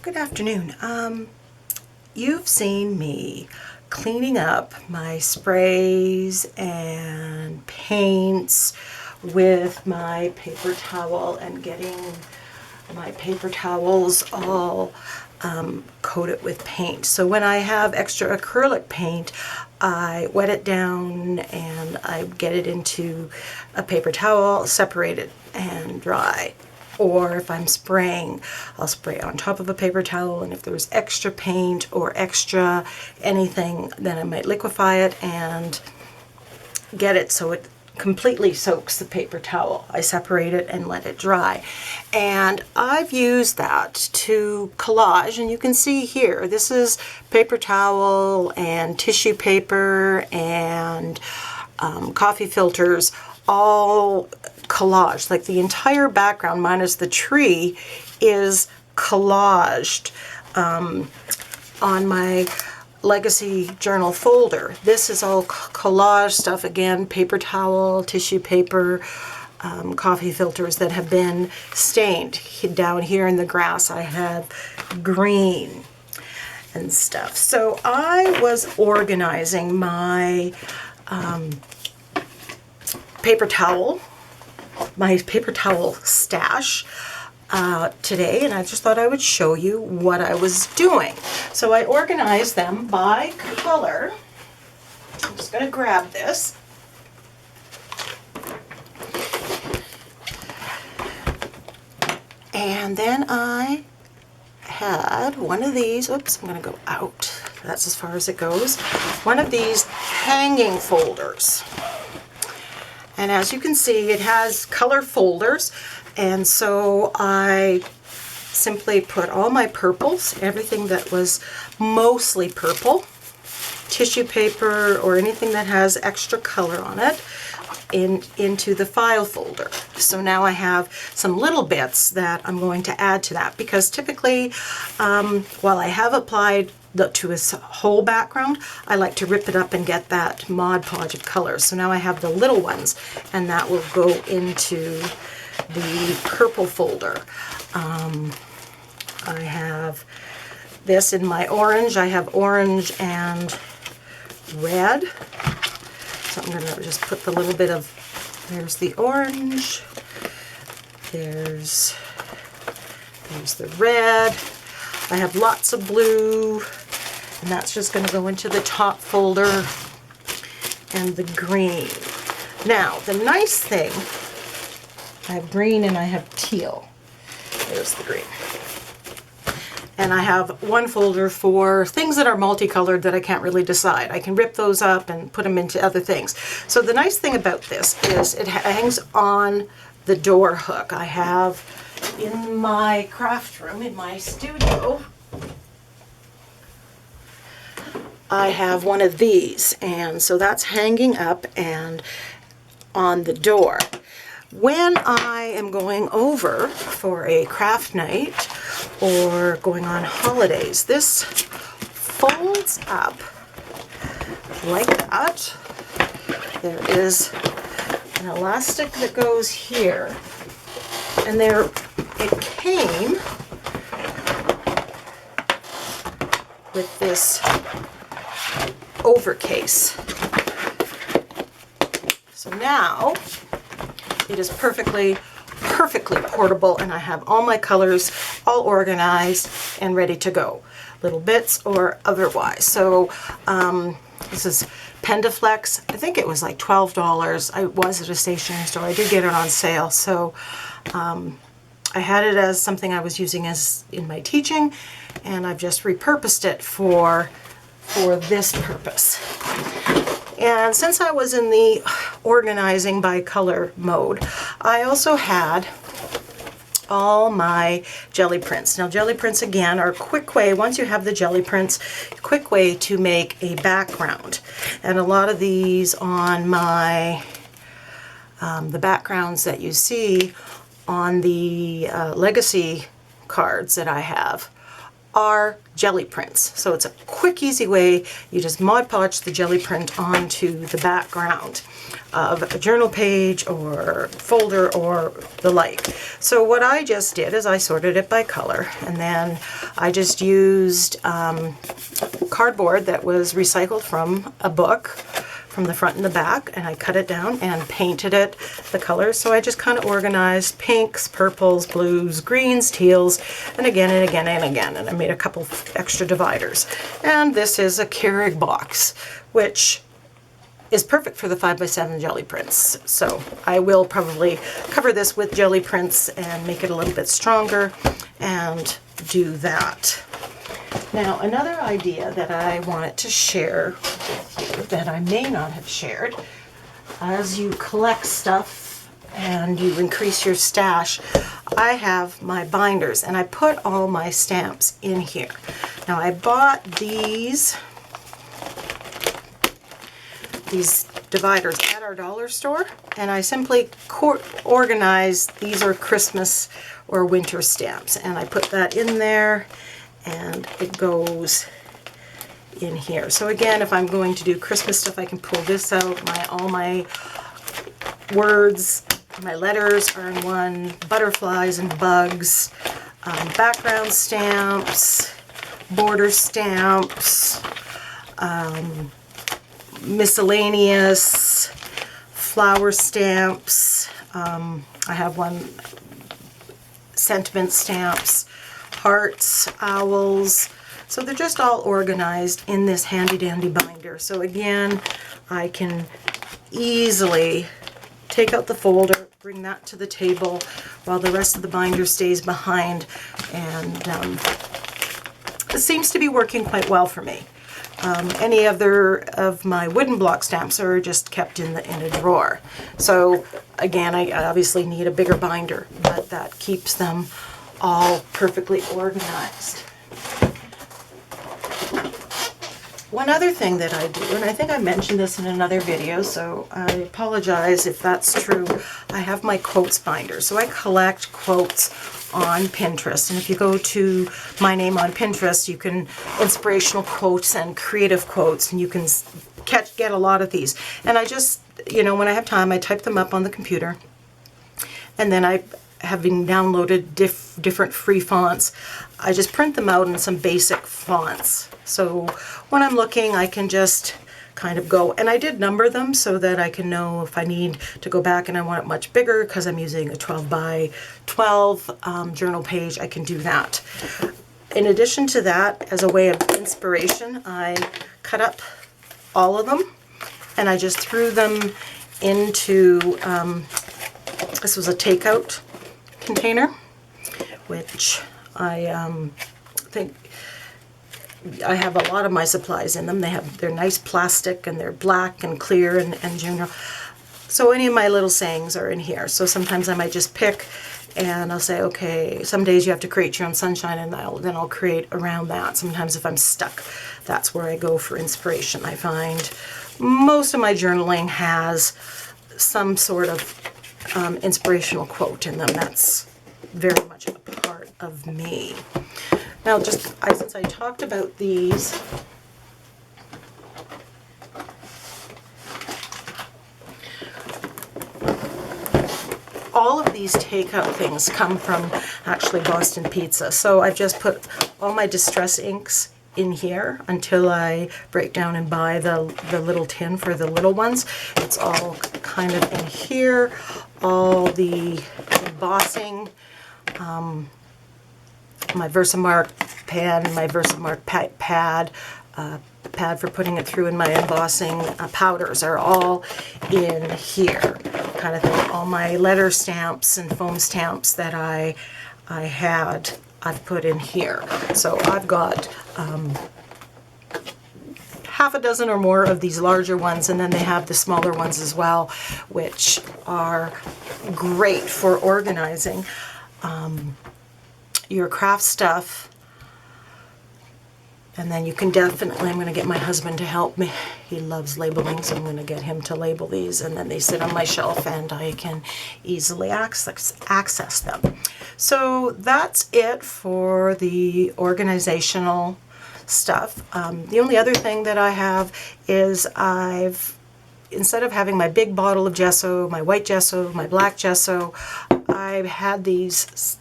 Good afternoon. You've seen me cleaning up my sprays and paints with my paper towel and getting my paper towels all coated with paint. So when I have extra acrylic paint, I wet it down and I get it into a paper towel, separate it and dry. Or if I'm spraying, I'll spray on top of a paper towel, and if there's extra paint or extra anything, then I might liquefy it and get it so it completely soaks the paper towel. I separate it and let it dry. And I've used that to collage, and you can see here, this is paper towel and tissue paper and coffee filters, all collaged. Like the entire background minus the tree is collaged on my Legacy Journal folder. This is all collage stuff, again, paper towel, tissue paper, coffee filters that have been stained. Down here in the grass I have green and stuff. So I was organizing my paper towel stash today, and I just thought I would show you what I was doing. So I organized them by color. I'm just going to grab this. And then I had one of these, oops, I'm going to go out. That's as far as it goes. One of these hanging folders. And as you can see, it has color folders, and so I simply put all my purples, everything that was mostly purple, tissue paper or anything that has extra color on it, into the file folder. So now I have some little bits that I'm going to add to that, because typically, while I have applied to a whole background, I like to rip it up and get that Mod Podge of colors. So now I have the little ones, and that will go into the purple folder. I have this in my orange. I have orange and red. So I'm going to just put the little bit of, there's the orange, there's the red. I have lots of blue, and that's just going to go into the top folder, and the green. Now, the nice thing, I have green and I have teal. There's the green. And I have one folder for things that are multicolored that I can't really decide. I can rip those up and put them into other things. So the nice thing about this is it hangs on the door hook. I have in my craft room, in my studio, I have one of these, and so that's hanging up and on the door. When I am going over for a craft night or going on holidays, this folds up like that. There is an elastic that goes here, and there it came with this overcase. So now it is perfectly portable, and I have all my colors all organized and ready to go, little bits or otherwise. So this is Pendaflex. I think it was like $12. I was at a stationery store. I did get it on sale, so I had it as something I was using as in my teaching, and I've just repurposed it for this purpose. And since I was in the organizing by color mode, I also had all my jelly prints. Now, jelly prints, again, are a quick way, once you have the jelly prints, quick way to make a background. And a lot of these on my, the backgrounds that you see on the Legacy cards that I have are jelly prints. So it's a quick, easy way. You just Mod Podge the jelly print onto the background of a journal page or folder or the like. So what I just did is I sorted it by color, and then I just used cardboard that was recycled from a book, from the front and the back, and I cut it down and painted it the colors. So I just kind of organized pinks, purples, blues, greens, teals, and again and again and again. And I made a couple extra dividers. And this is a Keurig box, which is perfect for the 5x7 jelly prints. So I will probably cover this with jelly prints and make it a little bit stronger and do that. Now, another idea that I wanted to share with you that I may not have shared, as you collect stuff and you increase your stash, I have my binders and I put all my stamps in here. Now, I bought these dividers at our dollar store, and I simply organize, these are Christmas or winter stamps, and I put that in there and it goes in here. So again, if I'm going to do Christmas stuff, I can pull this out. All my words, my letters are in one, butterflies and bugs, background stamps, border stamps, miscellaneous, flower stamps. I have one, sentiment stamps, hearts, owls. So they're just all organized in this handy dandy binder. So again, I can easily take out the folder, bring that to the table while the rest of the binder stays behind, and it seems to be working quite well for me. Any other of my wooden block stamps are just kept in a drawer. So again, I obviously need a bigger binder, but that keeps them all perfectly organized. One other thing that I do, and I think I mentioned this in another video, so I apologize if that's true, I have my quotes binder. So I collect quotes on Pinterest, and if you go to my name on Pinterest, you can inspirational quotes and creative quotes, and you can get a lot of these. And I just, when I have time, I type them up on the computer, and then having downloaded different free fonts, I just print them out in some basic fonts. So when I'm looking, I can just kind of go, and I did number them so that I can know if I need to go back and I want it much bigger because I'm using a 12 by 12 journal page, I can do that. In addition to that, as a way of inspiration, I cut up all of them and I just threw them into, this was a takeout container, which I think I have a lot of my supplies in them. They're nice plastic and they're black and clear and general. So any of my little sayings are in here. So sometimes I might just pick and I'll say, okay, some days you have to create your own sunshine, and then I'll create around that. Sometimes if I'm stuck, that's where I go for inspiration. I find most of my journaling has some sort of inspirational quote in them. That's very much a part of me. Now, since I talked about these, all of these takeout things come from actually Boston Pizza. So I've just put all my distress inks in here until I break down and buy the little tin for the little ones. It's all kind of in here. All the embossing, my Versamark pen, my Versamark pad, pad for putting it through in my embossing powders are all in here, kind of thing. All my letter stamps and foam stamps that I've put in here. So I've got half a dozen or more of these larger ones, and then they have the smaller ones as well, which are great for organizing your craft stuff And then you can definitely, I'm going to get my husband to help me. He loves labeling, so I'm going to get him to label these, and then they sit on my shelf and I can easily access them. So that's it for the organizational stuff. The only other thing that I have is instead of having my big bottle of gesso, my white gesso, my black gesso, I've had these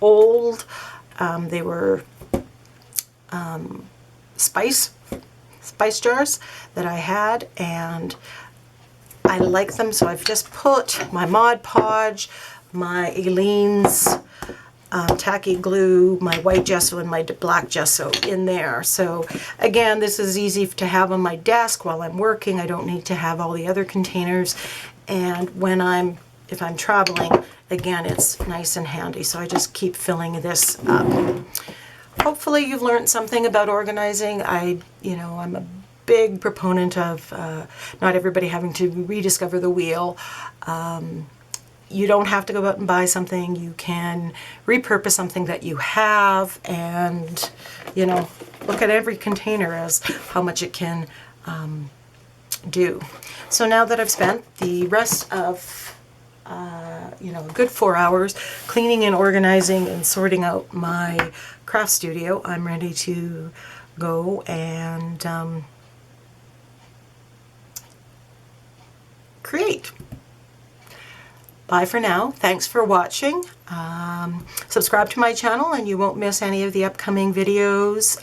old, they were spice jars that I had, and I like them, so I've just put my Mod Podge, my Aleene's tacky glue, my white gesso, and my black gesso in there. So again, this is easy to have on my desk while I'm working. I don't need to have all the other containers, and if I'm traveling, again, it's nice and handy. So I just keep filling this up. Hopefully you've learned something about organizing. I'm a big proponent of not everybody having to rediscover the wheel. You don't have to go out and buy something. You can repurpose something that you have, and look at every container as how much it can do. So now that I've spent the rest of a good 4 hours cleaning and organizing and sorting out my craft studio, I'm ready to go and create. Bye for now. Thanks for watching. Subscribe to my channel and you won't miss any of the upcoming videos.